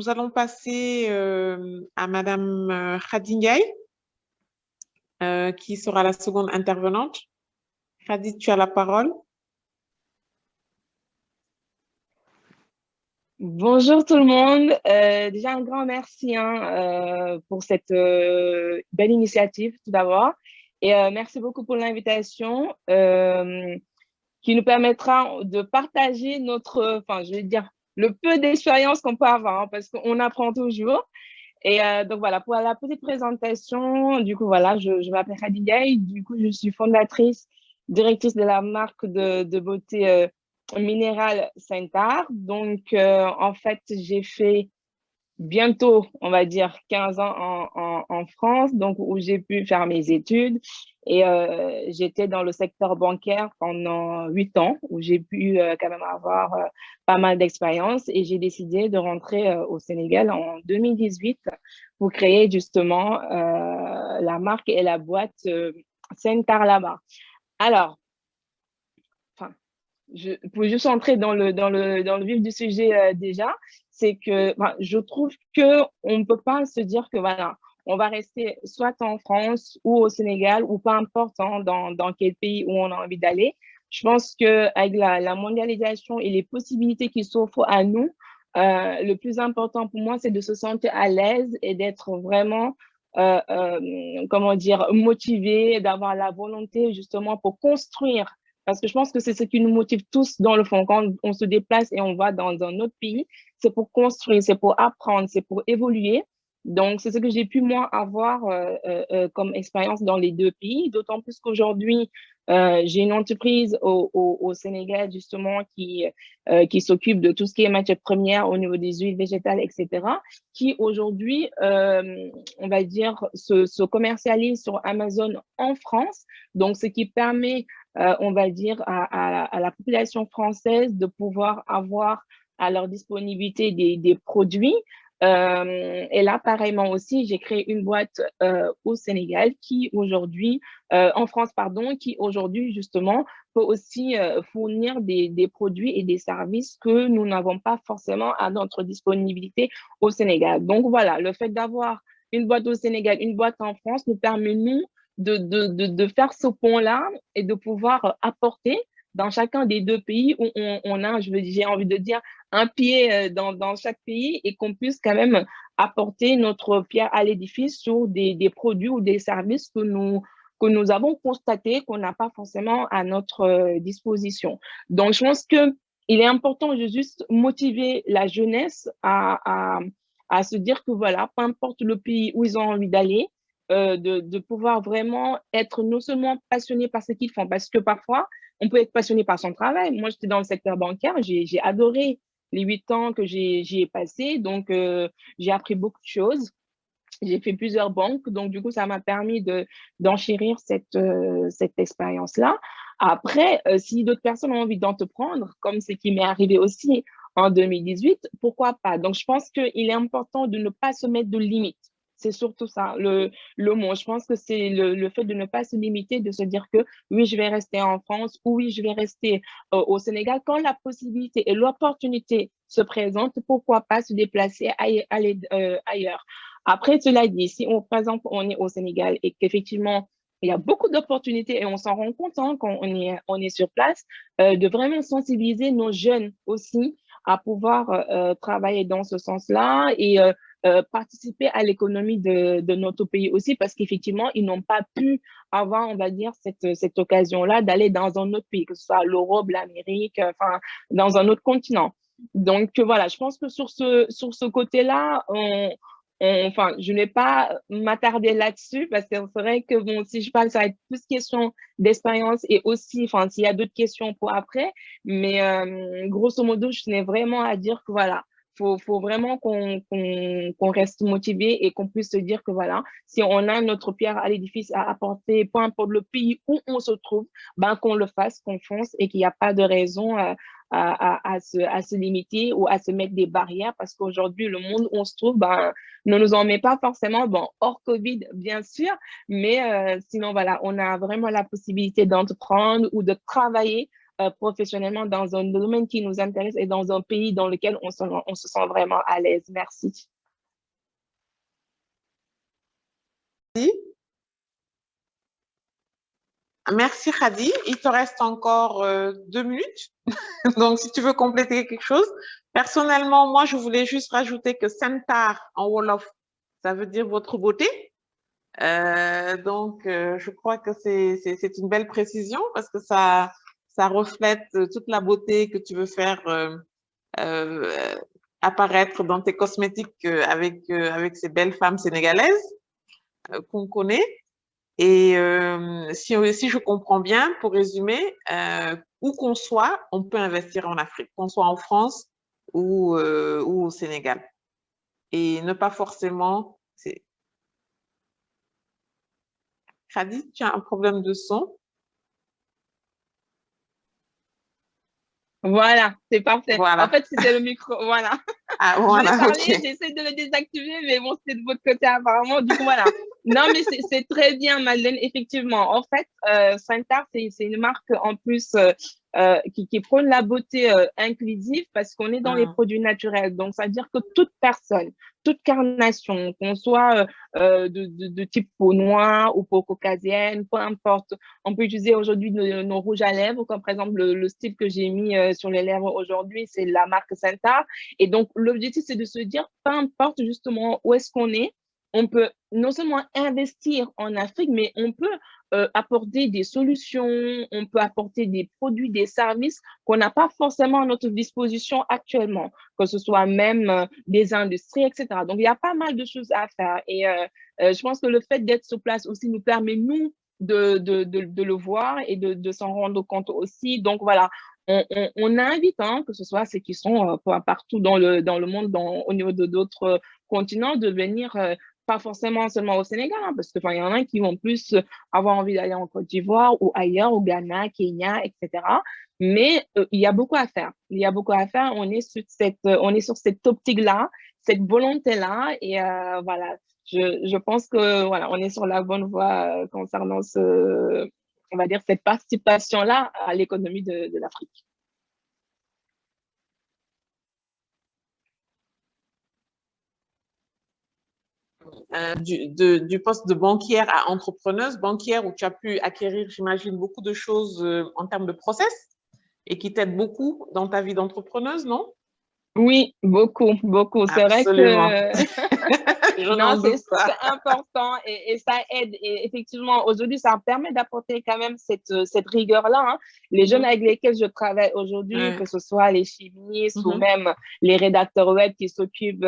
nous allons passer à Madame Khady Ndiaye, qui sera la seconde intervenante. Khady, tu as la parole. Bonjour tout le monde. Déjà un grand merci pour cette belle initiative tout d'abord. Et merci beaucoup pour l'invitation qui nous permettra de partager notre, enfin, je vais dire, le peu d'expérience qu'on peut avoir, hein, parce qu'on apprend toujours. Et donc voilà, pour la petite présentation, du coup, voilà, je m'appelle Khady Ndiaye. Du coup, je suis fondatrice, directrice de la marque de beauté minérale Saint-Art. Donc, en fait, j'ai fait bientôt, on va dire, 15 ans en France, donc où j'ai pu faire mes études. Et j'étais dans le secteur bancaire pendant 8 ans, où j'ai pu quand même avoir pas mal d'expérience. Et j'ai décidé de rentrer au Sénégal en 2018 pour créer justement la marque et la boîte Saint-Art là-bas. Alors, pour juste entrer dans le vif du sujet déjà, c'est que je trouve qu'on ne peut pas se dire que voilà, on va rester soit en France ou au Sénégal ou peu importe dans quel pays où on a envie d'aller. Je pense qu'avec la mondialisation et les possibilités qui s'offrent à nous, le plus important pour moi, c'est de se sentir à l'aise et d'être vraiment, comment dire, motivé, d'avoir la volonté justement pour construire parce que je pense que c'est ce qui nous motive tous dans le fond. Quand on se déplace et on va dans un autre pays, c'est pour construire, c'est pour apprendre, c'est pour évoluer. Donc, c'est ce que j'ai pu, moi, avoir comme expérience dans les deux pays, d'autant plus qu'aujourd'hui, j'ai une entreprise au Sénégal, justement, qui s'occupe de tout ce qui est matière première au niveau des huiles végétales, etc., qui aujourd'hui, on va dire, se commercialise sur Amazon en France. Donc, ce qui permet on va dire, à la population française de pouvoir avoir à leur disponibilité des produits. Et là, pareillement aussi, j'ai créé une boîte au Sénégal qui aujourd'hui, en France, pardon, qui aujourd'hui, justement, peut aussi fournir des produits et des services que nous n'avons pas forcément à notre disponibilité au Sénégal. Donc voilà, le fait d'avoir une boîte au Sénégal, une boîte en France nous permet, nous, de faire ce pont-là et de pouvoir apporter dans chacun des deux pays où on a, j'ai envie de dire, un pied dans chaque pays et qu'on puisse quand même apporter notre pierre à l'édifice sur des produits ou des services que nous avons constatés qu'on n'a pas forcément à notre disposition. Donc, je pense qu'il est important de juste motiver la jeunesse à se dire que voilà, peu importe le pays où ils ont envie d'aller, de pouvoir vraiment être non seulement passionné par ce qu'ils font, parce que parfois, on peut être passionné par son travail. Moi, j'étais dans le secteur bancaire, j'ai adoré les 8 ans que j'y ai passé, donc j'ai appris beaucoup de choses. J'ai fait plusieurs banques, donc du coup, ça m'a permis d'enchérir cette expérience-là. Après, si d'autres personnes ont envie d'entreprendre, comme ce qui m'est arrivé aussi en 2018, pourquoi pas? Donc, je pense qu'il est important de ne pas se mettre de limites. C'est surtout ça, le mot. Je pense que c'est le fait de ne pas se limiter, de se dire que oui, je vais rester en France, ou oui, je vais rester au Sénégal. Quand la possibilité et l'opportunité se présentent, pourquoi pas se déplacer, aller ailleurs. Après, cela dit, si on, par exemple, on est au Sénégal et qu'effectivement, il y a beaucoup d'opportunités et on s'en rend compte quand on est sur place, de vraiment sensibiliser nos jeunes aussi à pouvoir travailler dans ce sens-là et participer à l'économie de notre pays aussi parce qu'effectivement, ils n'ont pas pu avoir, on va dire, cette occasion-là d'aller dans un autre pays, que ce soit l'Europe, l'Amérique, enfin, dans un autre continent. Donc, voilà, je pense que sur ce côté-là, enfin, je ne vais pas m'attarder là-dessus parce que c'est vrai que bon, si je parle, ça va être plus question d'expérience et aussi, enfin, s'il y a d'autres questions pour après, mais grosso modo, je tenais vraiment à dire que voilà, faut vraiment qu'on reste motivé et qu'on puisse se dire que voilà, si on a notre pierre à l'édifice à apporter, peu importe le pays où on se trouve, ben qu'on le fasse, qu'on fonce et qu'il n'y a pas de raison à se limiter ou à se mettre des barrières parce qu'aujourd'hui, le monde où on se trouve, ben, ne nous en met pas forcément, bon, hors Covid, bien sûr, mais sinon, voilà, on a vraiment la possibilité d'entreprendre ou de travailler professionnellement dans un domaine qui nous intéresse et dans un pays dans lequel on se sent vraiment à l'aise. Merci. Merci Khady. Il te reste encore 2 minutes. Donc, si tu veux compléter quelque chose. Personnellement, moi, je voulais juste rajouter que Sentar en Wolof, ça veut dire votre beauté. Donc, je crois que c'est une belle précision parce que ça reflète toute la beauté que tu veux faire euh, apparaître dans tes cosmétiques avec ces belles femmes sénégalaises qu'on connaît. Et si je comprends bien, pour résumer, où qu'on soit, on peut investir en Afrique, qu'on soit en France ou au Sénégal. Et ne pas forcément... Khady, tu as un problème de son? Voilà, c'est parfait. En Voilà. fait, c'était le micro. Voilà. Ah, Je voulais voilà, parler, ok. j'essaie de le désactiver, mais bon, c'est de votre côté apparemment. Du coup, voilà. Non, mais c'est très bien, Madeleine, effectivement. En fait, Saint-Art, c'est une marque en plus qui prône la beauté inclusive parce qu'on est dans les produits naturels. Donc, ça veut dire que toute personne, toute carnation, qu'on soit de type peau noire ou peau caucasienne, peu importe, on peut utiliser aujourd'hui nos rouges à lèvres, comme par exemple le style que j'ai mis sur les lèvres aujourd'hui, c'est la marque Saint-Art. Et donc, l'objectif, c'est de se dire, peu importe justement où est-ce qu'on est, on peut non seulement investir en Afrique, mais on peut apporter des solutions, on peut apporter des produits, des services qu'on n'a pas forcément à notre disposition actuellement, que ce soit même des industries, etc. Donc, il y a pas mal de choses à faire. Et je pense que le fait d'être sur place aussi nous permet, nous, de le voir et de s'en rendre compte aussi. Donc, voilà, on invite, hein, que ce soit ceux qui sont partout dans le monde, au niveau de d'autres continents, de venir, pas forcément seulement au Sénégal, hein, parce que il y en a qui vont plus avoir envie d'aller en Côte d'Ivoire ou ailleurs, au Ghana, Kenya, etc. Mais il y a beaucoup à faire. Il y a beaucoup à faire. On est sur cette optique-là, cette volonté-là, et voilà. Je pense que voilà, on est sur la bonne voie concernant on va dire, cette participation-là à l'économie de l'Afrique. Du poste de banquière à entrepreneuse, banquière où tu as pu acquérir, j'imagine, beaucoup de choses en termes de process et qui t'aident beaucoup dans ta vie d'entrepreneuse, non? Oui, beaucoup, beaucoup. C'est vrai Absolument. que Je non, n'en doute pas. c'est important et ça aide. Et effectivement, aujourd'hui, ça permet d'apporter quand même cette rigueur-là, hein. Les jeunes avec lesquels je travaille aujourd'hui, Ouais. que ce soit les chimistes ou Mhm. même les rédacteurs web qui s'occupent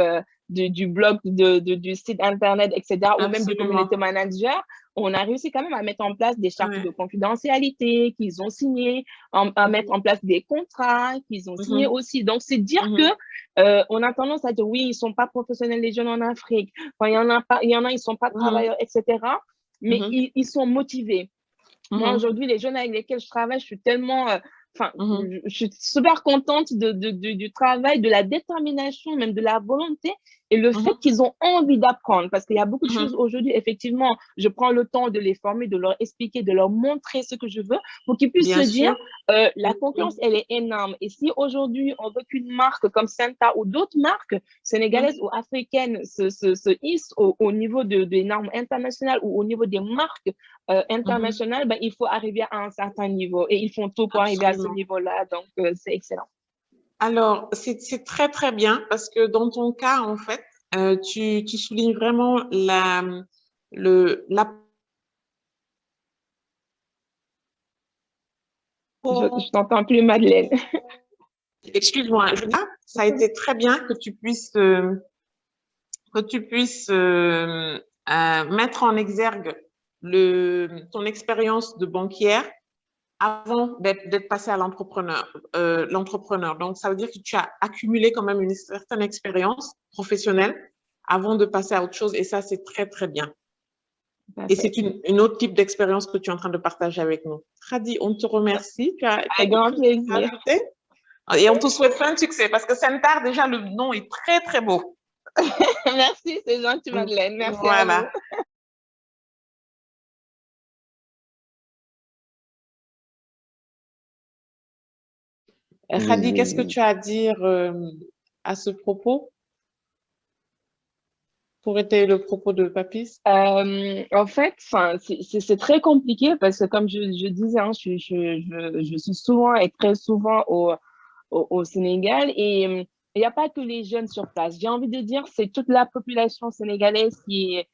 du blog, du site Internet, etc., ou même du community Absolument. manager, on a réussi quand même à mettre en place des chartes de Ouais. confidentialité qu'ils ont signées, à mettre Mhm. en place des contrats qu'ils ont signés Mhm. aussi. Donc, c'est dire que Mhm. on a tendance à dire oui, ils sont pas professionnels les jeunes en Afrique. Enfin, il y en a pas, il y en a, ils sont pas Mhm. travailleurs, etc. Mais Mhm. ils sont motivés. Moi, Mhm. aujourd'hui, les jeunes avec lesquels je travaille, je suis tellement, enfin, Mhm. je suis super contente du travail, de la détermination, même de la volonté et le fait Mhm. qu'ils ont envie d'apprendre. Parce qu'il y a beaucoup de choses Mhm. aujourd'hui, effectivement, je prends le temps de les former, de leur expliquer, de leur montrer ce que je veux pour qu'ils puissent se Bien dire, sûr. la Bien concurrence, sûr. elle est énorme. Et si aujourd'hui, on veut qu'une marque comme Senta ou d'autres marques sénégalaises Mhm. ou africaines se hissent au niveau des normes internationales ou au niveau des marques Mhm. international, ben, il faut arriver à un certain niveau et ils font tout pour arriver à ce Absolument. niveau-là. Donc, c'est excellent. Alors, c'est très, très bien parce que dans ton cas, en fait, tu soulignes vraiment la Je t'entends plus, Madeleine. excuse-moi, ça a été très bien que tu puisses mettre en exergue ton expérience de banquière avant d'être passé à l'entrepreneur. Donc, ça veut dire que tu as accumulé quand même une certaine expérience professionnelle avant de passer à autre chose. Et ça, c'est très, très bien. Et c'est Parfait. une autre type d'expérience que tu es en train de partager avec nous. Khady, on te remercie. Tu as Avec quelque grand chose à plaisir. ajouter? Et on te souhaite plein de succès parce que Sentar, déjà, le nom est très, très beau. Merci, c'est gentil, Madeleine. Merci à vous. Voilà. Khady, qu'est-ce que tu as à dire à ce propos pour étayer le propos de Papis? En fait, c'est très compliqué parce que comme je disais, hein, je suis souvent et très souvent au Sénégal et il n'y a pas que les jeunes sur place. J'ai envie de dire, c'est toute la population sénégalaise qui est.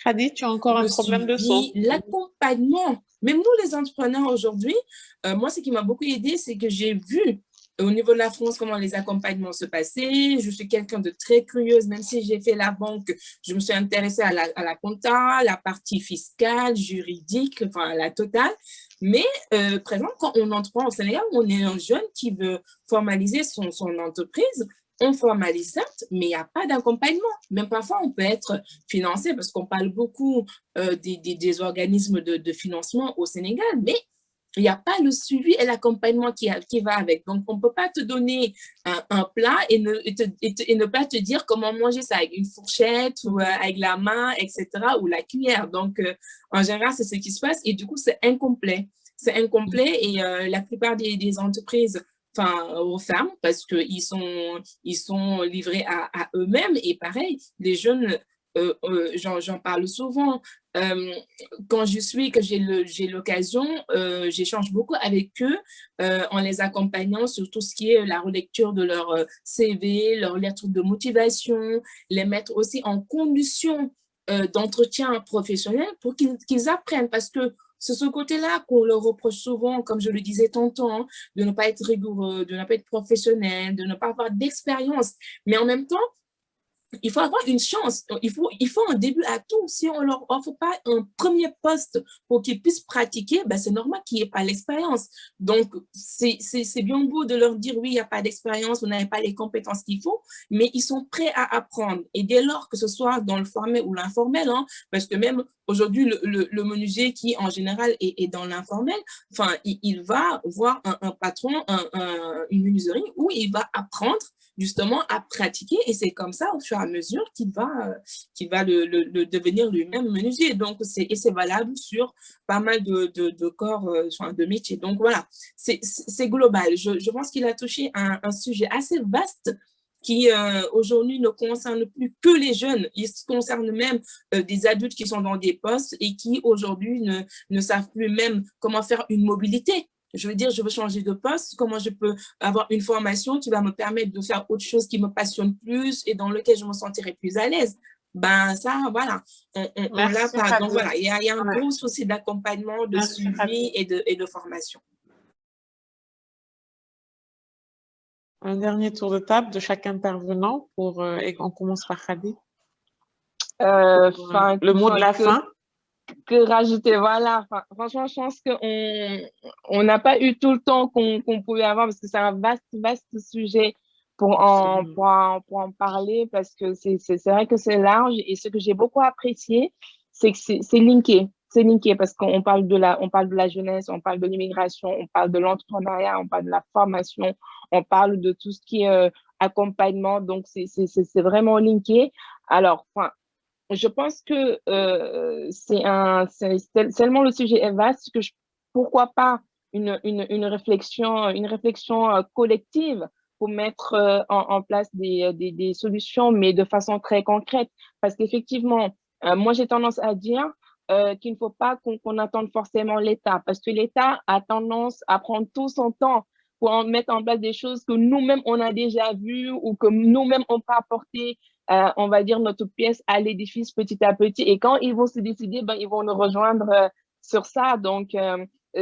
Khady, tu as encore un Le problème de suivi, son. l'accompagnement. Même nous, les entrepreneurs aujourd'hui, moi, ce qui m'a beaucoup aidé, c'est que j'ai vu au niveau de la France comment les accompagnements se passaient. Je suis quelqu'un de très curieuse, même si j'ai fait la banque, je me suis intéressée à la compta, la partie fiscale, juridique, enfin la totale. Mais, par exemple, quand on entreprend au Sénégal, on est un jeune qui veut formaliser son entreprise. On formalise certes, mais il n'y a pas d'accompagnement. Même parfois, on peut être financé parce qu'on parle beaucoup des organismes de financement au Sénégal, mais il n'y a pas le suivi et l'accompagnement qui va avec. Donc, on ne peut pas te donner un plat et ne pas te dire comment manger ça avec une fourchette ou avec la main, etc., ou la cuillère. Donc, en général, c'est ce qui se passe et du coup, c'est incomplet. C'est incomplet et la plupart des entreprises aux femmes parce qu'ils sont livrés à eux-mêmes. Et pareil, les jeunes, j'en parle souvent. Quand que j'ai l'occasion, j'échange beaucoup avec eux en les accompagnant sur tout ce qui est la relecture de leur CV, leur lettre de motivation, les mettre aussi en condition d'entretien professionnel pour qu'ils apprennent parce que c'est ce côté-là qu'on leur reproche souvent, comme je le disais tantôt, hein, de ne pas être rigoureux, de ne pas être professionnel, de ne pas avoir d'expérience. Mais en même temps, il faut avoir une chance. Il faut un début à tout. Si on ne leur offre pas un premier poste pour qu'ils puissent pratiquer, ben c'est normal qu'il n'y ait pas l'expérience. Donc, c'est bien beau de leur dire, oui, il n'y a pas d'expérience, vous n'avez pas les compétences qu'il faut, mais ils sont prêts à apprendre. Et dès lors que ce soit dans le formel ou l'informel, hein, parce que même aujourd'hui, le menuisier qui, en général, est dans l'informel, il va voir un patron, une menuiserie où il va apprendre justement à pratiquer et c'est comme ça au fur et à mesure qu'il va devenir lui-même menuisier. Donc, c'est valable sur pas mal de corps, de métiers. Donc, voilà, c'est global. Je pense qu'il a touché un sujet assez vaste qui aujourd'hui ne concerne plus que les jeunes, il concerne même des adultes qui sont dans des postes et qui aujourd'hui ne savent plus même comment faire une mobilité. Je veux dire, je veux changer de poste, comment je peux avoir une formation qui va me permettre de faire autre chose qui me passionne plus et dans lequel je me sentirai plus à l'aise. Ben ça, voilà, on l'a pas. Donc voilà, il y a un gros souci d'accompagnement, de suivi et de formation. Un dernier tour de table de chaque intervenant et on commence par Khady. Le mot de la fin. Que rajouter, voilà. Franchement, je pense qu'on n'a pas eu tout le temps qu'on pouvait avoir parce que c'est un vaste sujet pour en parler parce que c'est vrai que c'est large et ce que j'ai beaucoup apprécié, c'est que c'est linké. C'est linké parce qu'on parle de la jeunesse, on parle de l'immigration, on parle de l'entrepreneuriat, on parle de la formation, on parle de tout ce qui est accompagnement. Donc, c'est vraiment linké. Alors, je pense que tellement le sujet est vaste que pourquoi pas une réflexion collective pour mettre en place des solutions, mais de façon très concrète. Parce qu'effectivement, moi, j'ai tendance à dire qu'il ne faut pas qu'on attende forcément l'État, parce que l'État a tendance à prendre tout son temps pour mettre en place des choses que nous-mêmes, on a déjà vues ou que nous-mêmes, on peut apporter on va dire, notre pièce à l'édifice petit à petit. Et quand ils vont se décider, ben, ils vont nous rejoindre sur ça. Donc,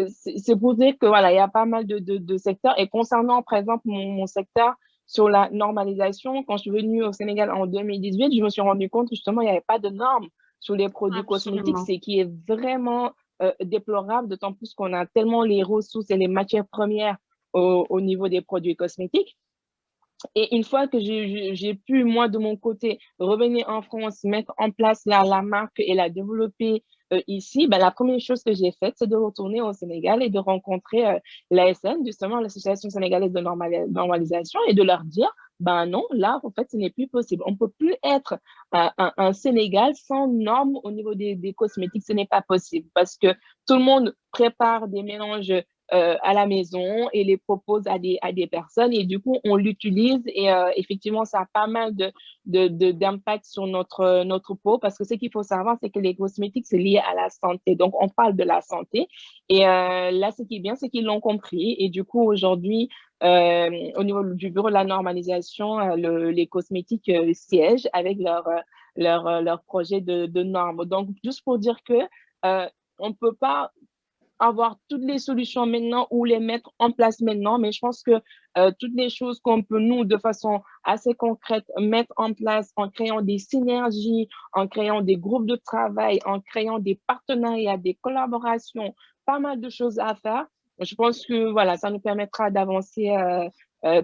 c'est pour dire que voilà, il y a pas mal de secteurs. Et concernant, par exemple, mon secteur sur la normalisation, quand je suis venue au Sénégal en 2018, je me suis rendu compte que justement, il n'y avait pas de normes sur les produits cosmétiques, ce qui est vraiment déplorable, d'autant plus qu'on a tellement les ressources et les matières premières au niveau des produits cosmétiques. Et une fois que j'ai pu, moi, de mon côté, revenir en France, mettre en place la marque et la développer ici, ben, la première chose que j'ai faite, c'est de retourner au Sénégal et de rencontrer l'ASN, justement, l'Association sénégalaise de normalisation, et de leur dire, Ben non, là, en fait, ce n'est plus possible. On ne peut plus être un Sénégal sans normes au niveau des cosmétiques. Ce n'est pas possible parce que tout le monde prépare des mélanges à la maison et les propose à des personnes. Et du coup, on l'utilise et effectivement, ça a pas mal d'impact sur notre peau parce que ce qu'il faut savoir, c'est que les cosmétiques, c'est lié à la santé. Donc, on parle de la santé. Et là, ce qui est bien, c'est qu'ils l'ont compris. Et du coup, aujourd'hui, au niveau du bureau de la normalisation, les cosmétiques siègent avec leur projet de normes. Donc, juste pour dire que on ne peut pas avoir toutes les solutions maintenant ou les mettre en place maintenant, mais je pense que toutes les choses qu'on peut, nous, de façon assez concrète, mettre en place en créant des synergies, en créant des groupes de travail, en créant des partenariats, des collaborations, pas mal de choses à faire. Je pense que voilà, ça nous permettra d'avancer,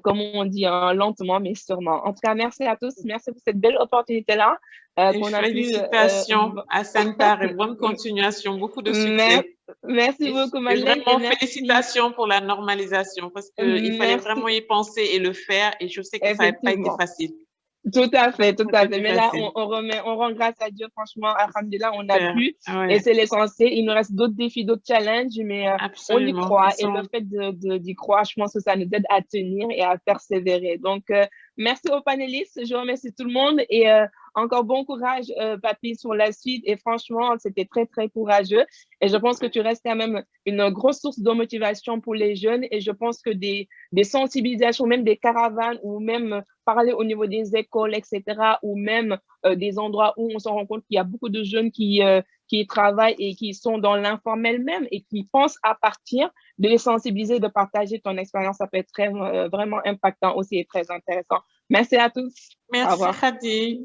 comme on dit, hein, lentement, mais sûrement. En tout cas, merci à tous. Merci pour cette belle opportunité-là Et qu'on a pu. félicitations à Santar et bonne continuation. Beaucoup de succès. Merci beaucoup, Madeleine. Et vraiment, félicitations pour la normalisation parce qu'il fallait vraiment y penser et le faire. Et je sais que ça n'a pas été facile. Tout à fait, tout à fait. Mais là, on rend grâce à Dieu, franchement, alhamdoulilah, on a pu. Ouais. Et c'est l'essentiel. Il nous reste d'autres défis, d'autres challenges, mais on y croit. Et le fait d'y croire, je pense que ça nous aide à tenir et à persévérer. Donc, merci aux panélistes. Je remercie tout le monde et encore bon courage, Papy, sur la suite. Et franchement, c'était très, très courageux. Et je pense que tu restes quand même une grosse source de motivation pour les jeunes. Et je pense que des sensibilisations, même des caravanes ou même parler au niveau des écoles, etc., ou même des endroits où on se rend compte qu'il y a beaucoup de jeunes qui travaillent et qui sont dans l'informel même et qui pensent à partir, de les sensibiliser, de partager ton expérience. Ça peut être vraiment impactant aussi et très intéressant. Merci à tous. Merci, Khady.